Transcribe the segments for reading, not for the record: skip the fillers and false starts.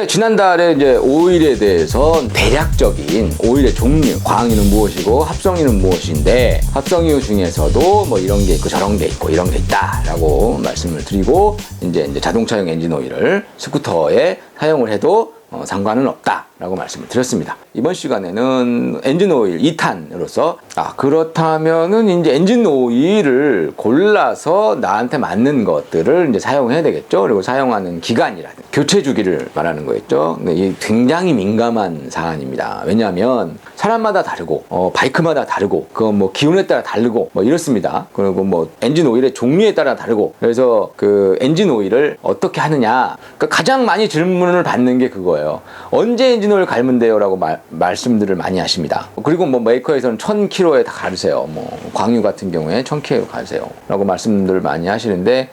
지난달에 이제 오일에 대해서 대략적인 오일의 종류, 광유는 무엇이고 합성유는 무엇인데, 합성유 중에서도 뭐 이런 게 있고 저런 게 있고 이런 게 있다라고 말씀을 드리고, 이제 자동차용 엔진 오일을 스쿠터에 사용을 해도 상관은 없다라고 말씀을 드렸습니다. 이번 시간에는 엔진 오일 2탄으로서 그렇다면은 이제 엔진 오일을 골라서 나한테 맞는 것들을 이제 사용해야 되겠죠. 그리고 사용하는 기간이라든지 교체 주기를 말하는 거겠죠. 근데 이게 굉장히 민감한 사안입니다. 왜냐하면 사람마다 다르고 바이크마다 다르고 그건 뭐 기온에 따라 다르고 뭐 이렇습니다. 그리고 뭐 엔진 오일의 종류에 따라 다르고, 그래서 그 엔진 오일을 어떻게 하느냐, 그러니까 가장 많이 질문을 받는 게 그거예요. 언제 엔진 오일 갈면 돼요? 라고 말씀들을 많이 하십니다. 그리고 뭐 메이커에서는 1000km에 다 가르세요. 뭐 광유 같은 경우에 1000km 가르세요 라고 말씀들을 많이 하시는데,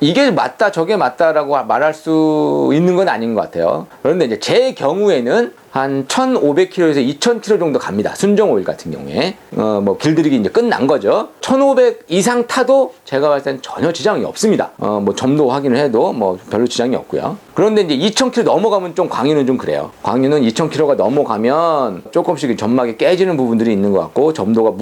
이게 맞다 저게 맞다라고 말할 수 있는 건 아닌 것 같아요. 그런데 이제 제 경우에는 한 1500km에서 2000km 정도 갑니다. 순정 오일 같은 경우에 뭐 길들이기 이제 끝난 거죠. 1500 이상 타도 제가 봤을 땐 전혀 지장이 없습니다. 뭐 점도 확인을 해도 뭐 별로 지장이 없고요. 그런데 이제 2000km 넘어가면 좀 광유는 좀 그래요. 광유는 2000km가 넘어가면 조금씩 점막이 깨지는 부분들이 있는 것 같고, 점도가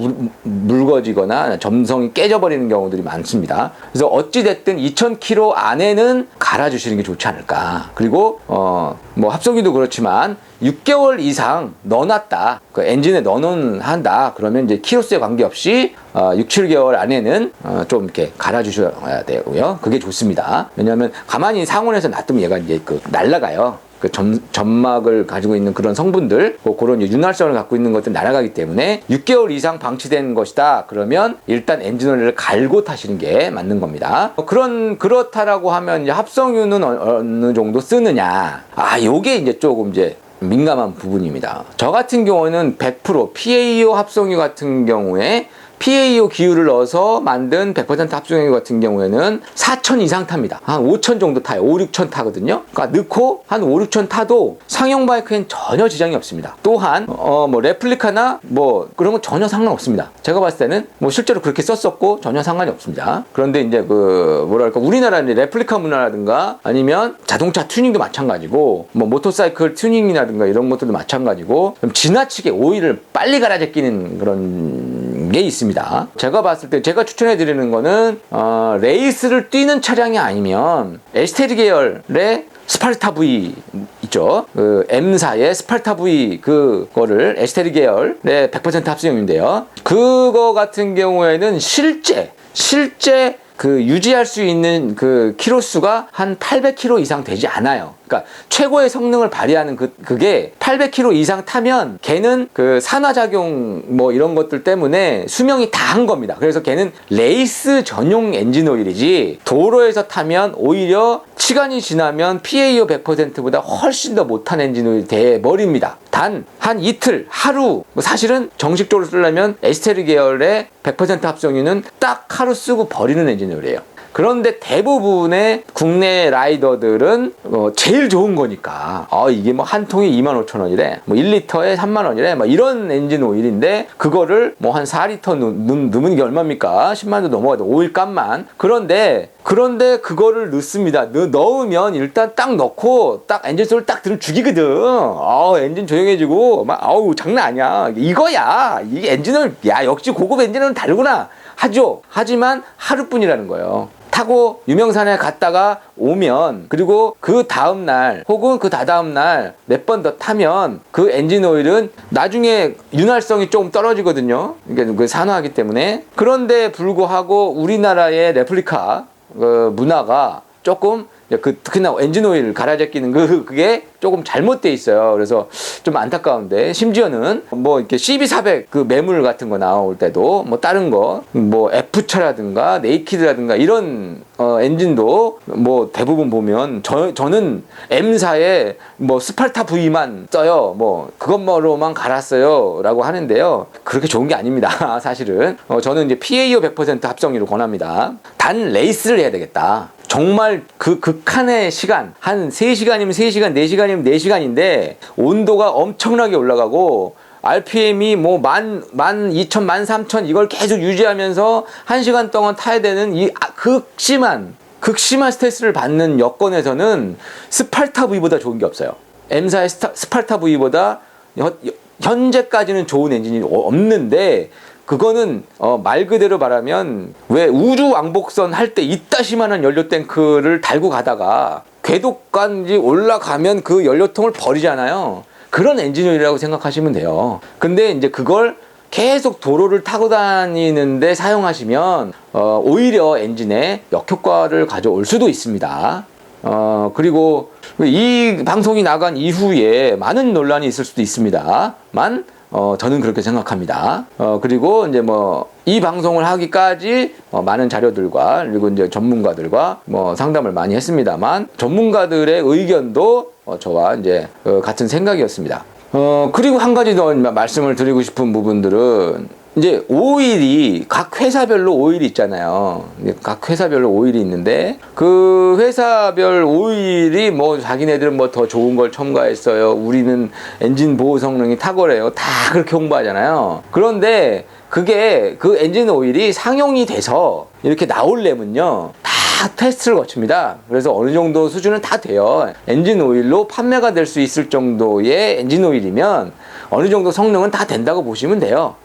묽어지거나 점성이 깨져버리는 경우들이 많습니다. 그래서 어찌됐든 2000km 안에는 갈아주시는 게 좋지 않을까. 그리고 뭐 합성유도 그렇지만 6개월 이상 넣어놨다, 그 엔진에 넣어놓은 한다, 그러면 이제 키로수에 관계없이 6, 7개월 안에는 좀 이렇게 갈아주셔야 되고요. 그게 좋습니다. 왜냐하면 가만히 상온에서 놔두면 얘가 이제 날아가요. 그 점막을 가지고 있는 그런 성분들, 그런 윤활성을 갖고 있는 것들 날아가기 때문에 6개월 이상 방치된 것이다. 그러면 일단 엔진오일을 갈고 타시는 게 맞는 겁니다. 그렇다라고 하면 이제 합성유는 어느 정도 쓰느냐? 요게 이제 조금 이제 민감한 부분입니다. 저 같은 경우는 100% PAO 합성유 같은 경우에 PAO 기율을 넣어서 만든 100% 합성유 같은 경우에는 4000 이상 탑니다. 한 5000 정도 타요. 5, 6000 타거든요. 그러니까 넣고 한 5, 6000 타도 상용 바이크엔 전혀 지장이 없습니다. 또한 뭐 레플리카나 뭐 그런 건 전혀 상관없습니다. 제가 봤을 때는 뭐 실제로 그렇게 썼었고 전혀 상관이 없습니다. 그런데 이제 우리나라 이제 레플리카 문화라든가 아니면 자동차 튜닝도 마찬가지고, 뭐 모터사이클 튜닝이라든가 이런 것들도 마찬가지고, 좀 지나치게 오일을 빨리 갈아 제끼는 그런 게 있습니다. 제가 봤을 때 제가 추천해 드리는 거는 레이스를 뛰는 차량이 아니면 에스테리 계열의 스파르타 V 있죠. 그 M사의 스파르타 V 그거를 에스테리 계열의 100% 합성유인데요. 그거 같은 경우에는 실제 그 유지할 수 있는 그 키로수가 한 800km 이상 되지 않아요. 그러니까 최고의 성능을 발휘하는 그게 800km 이상 타면 걔는 그 산화작용 뭐 이런 것들 때문에 수명이 다 한 겁니다. 그래서 걔는 레이스 전용 엔진 오일이지, 도로에서 타면 오히려 시간이 지나면 PAO 100%보다 훨씬 더 못한 엔진 오일이 돼버립니다. 단 한 이틀, 하루, 사실은 정식적으로 쓰려면 에스테리 계열의 100% 합성유는 딱 하루 쓰고 버리는 엔진 오일이에요. 그런데 대부분의 국내 라이더들은 제일 좋은 거니까 이게 뭐 한 통이 25,000원이래, 뭐 1리터에 30,000원이래, 뭐 이런 엔진 오일인데 그거를 뭐 한 4리터 넣으면 이게 얼마입니까? 10만원도 넘어가도 오일 값만. 그런데 그거를 넣습니다. 넣으면 일단 딱 넣고 딱 엔진 소리를 딱 들으면 죽이거든. 엔진 조용해지고 막 장난 아니야. 이거야. 이게 엔진을 역시 고급 엔진은 다르구나 하죠. 하지만 하루뿐이라는 거예요. 타고 유명산에 갔다가 오면, 그리고 그 다음날 혹은 그 다다음날 몇 번 더 타면 그 엔진 오일은 나중에 윤활성이 조금 떨어지거든요. 그러니까 그 산화하기 때문에. 그런데 불구하고 우리나라의 레플리카 문화가 조금 특히나 엔진 오일 갈아 제끼는 그게 조금 잘못돼 있어요. 그래서 좀 안타까운데, 심지어는 뭐 이렇게 CB400 그 매물 같은 거 나올 때도 뭐 다른 거 뭐 F차라든가 네이키드라든가 이런 엔진도 뭐 대부분 보면 저는 M사에 뭐 스팔타 V만 써요. 뭐 그것만으로만 갈았어요 라고 하는데요. 그렇게 좋은 게 아닙니다. 사실은 저는 이제 PAO 100% 합성유를 권합니다. 단 레이스를 해야 되겠다. 정말 그 극한의 시간, 한 3시간이면 3시간, 4시간이면 4시간인데 온도가 엄청나게 올라가고 RPM이 뭐 12,000, 13,000 이걸 계속 유지하면서 1시간 동안 타야 되는 이 극심한 스트레스를 받는 여건에서는 스팔타 V보다 좋은 게 없어요. M사의 스팔타 V보다 현재까지는 좋은 엔진이 없는데, 그거는 말 그대로 말하면 왜 우주 왕복선 할 때 이따시만한 연료 탱크를 달고 가다가 궤도까지 올라가면 그 연료통을 버리잖아요. 그런 엔진오일이라고 생각하시면 돼요. 근데 이제 그걸 계속 도로를 타고 다니는데 사용하시면 오히려 엔진에 역효과를 가져올 수도 있습니다. 그리고 이 방송이 나간 이후에 많은 논란이 있을 수도 있습니다만 저는 그렇게 생각합니다. 그리고 이제 뭐 이 방송을 하기까지 많은 자료들과 그리고 이제 전문가들과 뭐 상담을 많이 했습니다만, 전문가들의 의견도 저와 이제 같은 생각이었습니다. 그리고 한 가지 더 말씀을 드리고 싶은 부분들은, 이제 오일이 각 회사별로 오일이 있잖아요. 각 회사별로 오일이 있는데 그 회사별 오일이 뭐 자기네들은 뭐 더 좋은 걸 첨가했어요. 우리는 엔진 보호 성능이 탁월해요. 다 그렇게 홍보하잖아요. 그런데 그게 그 엔진 오일이 상용이 돼서 이렇게 나오려면요, 다 테스트를 거칩니다. 그래서 어느 정도 수준은 다 돼요. 엔진 오일로 판매가 될 수 있을 정도의 엔진 오일이면 어느 정도 성능은 다 된다고 보시면 돼요.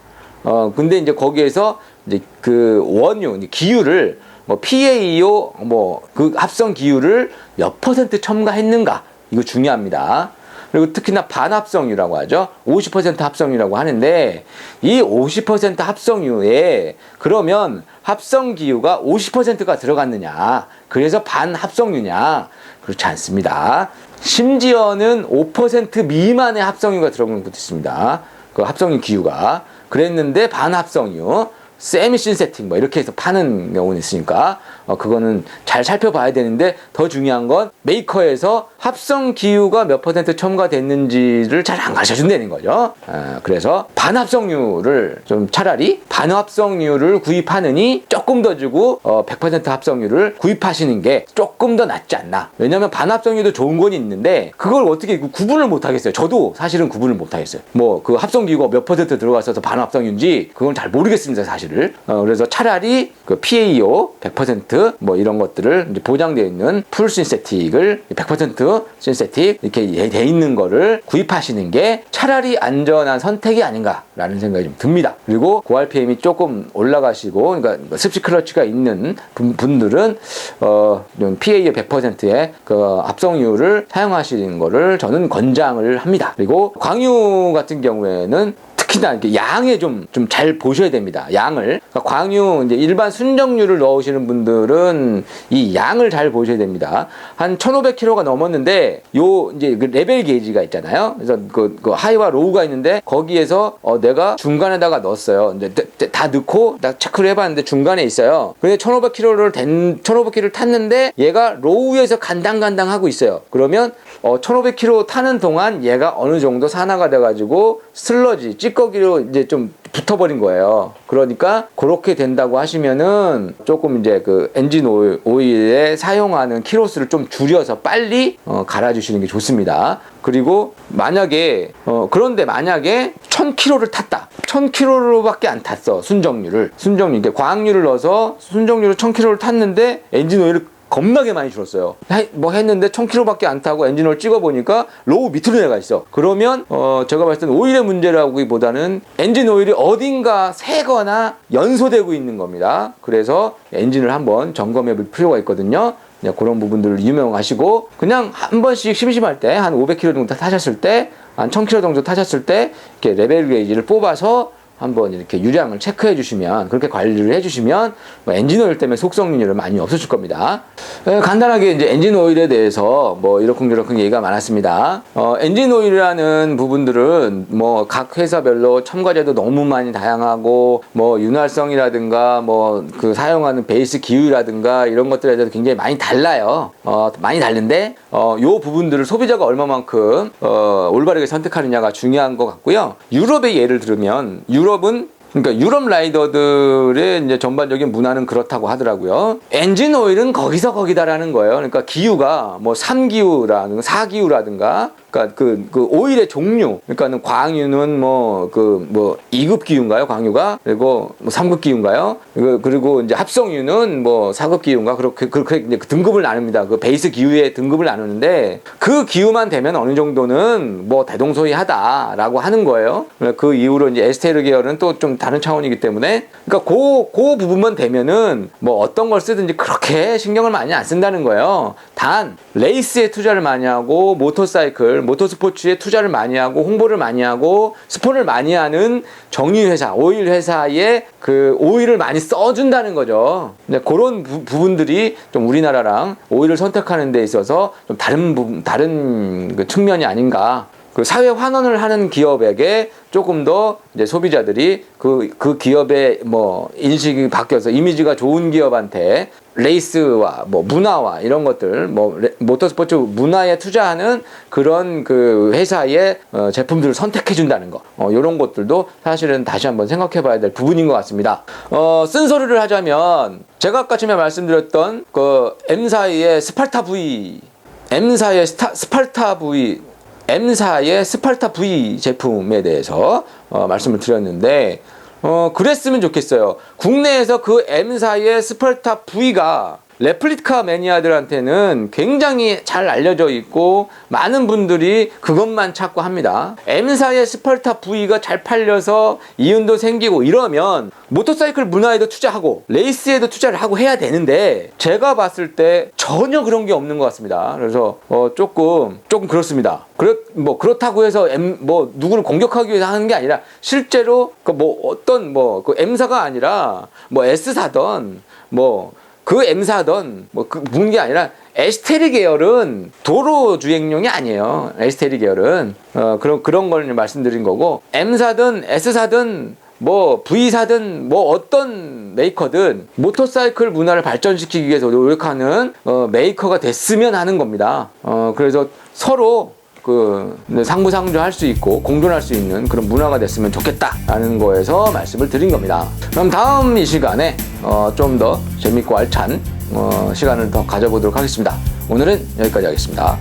근데 이제 거기에서 이제 그 원유, 기유를 뭐 PAO 뭐 그 합성 기유를 몇 % 첨가했는가, 이거 중요합니다. 그리고 특히나 반합성유라고 하죠. 50% 합성유라고 하는데, 이 50% 합성유에 그러면 합성기유가 50%가 들어갔느냐, 그래서 반합성유냐? 그렇지 않습니다. 심지어는 5% 미만의 합성유가 들어간 것도 있습니다. 그 합성유 기유가. 그랬는데 반합성유, 세미 신세틱 뭐 이렇게 해서 파는 경우는 있으니까 그거는 잘 살펴봐야 되는데, 더 중요한 건 메이커에서 합성 기유가 몇 % 첨가됐는지를 잘 안 가르쳐준다는 거죠. 그래서 반합성유를 좀 차라리 반합성유를 구입하느니 조금 더 주고 100% 합성유를 구입하시는 게 조금 더 낫지 않나. 왜냐면 반합성유도 좋은 건 있는데 그걸 어떻게 구분을 못 하겠어요. 저도 사실은 구분을 못 하겠어요. 뭐 그 합성 기유가 몇 % 들어갔어서 반합성유인지 그건 잘 모르겠습니다, 사실을. 그래서 차라리 그 PAO 100% 뭐 이런 것들을 이제 보장되어 있는 풀 신세틱을 100% 신세틱 이렇게 돼 있는 거를 구입하시는 게 차라리 안전한 선택이 아닌가라는 생각이 좀 듭니다. 그리고 고RPM이 조금 올라가시고, 그러니까 습식 클러치가 있는 분들은 PAO 100%의 그 합성유를 사용하시는 거를 저는 권장을 합니다. 그리고 광유 같은 경우에는 특히나 이렇게 양에 좀 잘 보셔야 됩니다. 양을. 그러니까 광유, 이제 일반 순정유를 넣으시는 분들은 이 양을 잘 보셔야 됩니다. 한 1,500kg가 넘었는데, 요, 이제 그 레벨 게이지가 있잖아요. 그래서 그 하이와 로우가 있는데, 거기에서 내가 중간에다가 넣었어요. 이제 다 넣고, 나 체크를 해봤는데 중간에 있어요. 근데 1,500kg를 탔는데, 얘가 로우에서 간당간당 하고 있어요. 그러면 1,500km 타는 동안 얘가 어느 정도 산화가 돼가지고 슬러지, 찌꺼기로 이제 좀 붙어버린 거예요. 그러니까 그렇게 된다고 하시면은 조금 이제 그 엔진 오일에 사용하는 키로수를 좀 줄여서 빨리 갈아주시는 게 좋습니다. 그리고 만약에 그런데 만약에 1,000km를 탔다. 1,000km로밖에 안 탔어. 순정유를. 그러니까 광유를 넣어서 순정유를 1,000km를 탔는데 엔진 오일을 겁나게 많이 줄었어요. 뭐 했는데 1,000km밖에 안 타고 엔진오일 찍어보니까 로우 밑으로 내려가 있어. 그러면 제가 봤을 때는 오일의 문제라기보다는 엔진오일이 어딘가 새거나 연소되고 있는 겁니다. 그래서 엔진을 한번 점검해 볼 필요가 있거든요. 그런 부분들을 유명하시고, 그냥 한 번씩 심심할 때 한 500km 정도 타셨을 때, 한 1,000km 정도 타셨을 때 이렇게 레벨 게이지를 뽑아서 한번 이렇게 유량을 체크해 주시면, 그렇게 관리를 해 주시면 뭐 엔진 오일 때문에 속성률은 많이 없어질 겁니다. 간단하게 이제 엔진 오일에 대해서 뭐 이러쿵저러쿵 얘기가 많았습니다. 엔진 오일이라는 부분들은 뭐 각 회사별로 첨가제도 너무 많이 다양하고, 뭐 윤활성이라든가 뭐 그 사용하는 베이스 기후라든가 이런 것들에 대해서 굉장히 많이 달라요. 많이 다른데 요 부분들을 소비자가 얼마만큼 올바르게 선택하느냐가 중요한 것 같고요. 유럽의 예를 들면, 그러니까 유럽 라이더들의 이제 전반적인 문화는 그렇다고 하더라고요. 엔진 오일은 거기서 거기다라는 거예요. 그러니까 기후가 뭐 3기후라든가 4기후라든가, 그러니까 그 오일의 종류, 그러니까는 광유는 뭐 2급 기후인가요? 광유가? 그리고 뭐 3급 기후인가요? 그리고 이제 합성유는 뭐 4급 기후인가? 그렇게 이제 등급을 나눕니다. 그 베이스 기후의 등급을 나누는데, 그 기후만 되면 어느 정도는 뭐 대동소이하다라고 하는 거예요. 그 이후로 이제 에스테르 계열은 또 좀 다른 차원이기 때문에, 그러니까 그 부분만 되면은 뭐 어떤 걸 쓰든지 그렇게 신경을 많이 안 쓴다는 거예요. 단 레이스에 투자를 많이 하고, 모터사이클, 모터스포츠에 투자를 많이 하고, 홍보를 많이 하고, 스폰을 많이 하는 정유회사, 오일 회사에 그 오일을 많이 써준다는 거죠. 그런 부분들이 좀 우리나라랑 오일을 선택하는 데 있어서 좀 다른 그 측면이 아닌가. 그 사회 환원을 하는 기업에게 조금 더 이제 소비자들이 그 기업의 뭐 인식이 바뀌어서 이미지가 좋은 기업한테 레이스와 뭐 문화와 이런 것들, 뭐 모터스포츠 문화에 투자하는 그런 그 회사의 제품들을 선택해 준다는 거, 이런 것들도 사실은 다시 한번 생각해 봐야 될 부분인 것 같습니다. 쓴소리를 하자면, 제가 아까 전에 말씀드렸던 그 M사의 스파르타 V, M사의 스파르타 V 제품에 대해서 말씀을 드렸는데, 그랬으면 좋겠어요. 국내에서 그 M사의 스파르타 V가 레플리카 매니아들한테는 굉장히 잘 알려져 있고, 많은 분들이 그것만 찾고 합니다. M사의 스파르타 V가 잘 팔려서 이윤도 생기고 이러면 모터사이클 문화에도 투자하고 레이스에도 투자를 하고 해야 되는데, 제가 봤을 때 전혀 그런 게 없는 것 같습니다. 그래서 조금 그렇습니다. 그렇다고 해서 누구를 공격하기 위해서 하는 게 아니라, 실제로 그 M사가 아니라 뭐 S사던 그 M사던 그 부분이 아니라, 에스테리 계열은 도로 주행용이 아니에요. 에스테리 계열은 그런 걸 말씀드린 거고, M사든 S사든 뭐 V사든 뭐 어떤 메이커든 모터사이클 문화를 발전시키기 위해서 노력하는 메이커가 됐으면 하는 겁니다. 그래서 서로 상부상조할 수 있고 공존할 수 있는 그런 문화가 됐으면 좋겠다라는 거에서 말씀을 드린 겁니다. 그럼 다음 이 시간에 좀 더 재밌고 알찬 시간을 더 가져보도록 하겠습니다. 오늘은 여기까지 하겠습니다.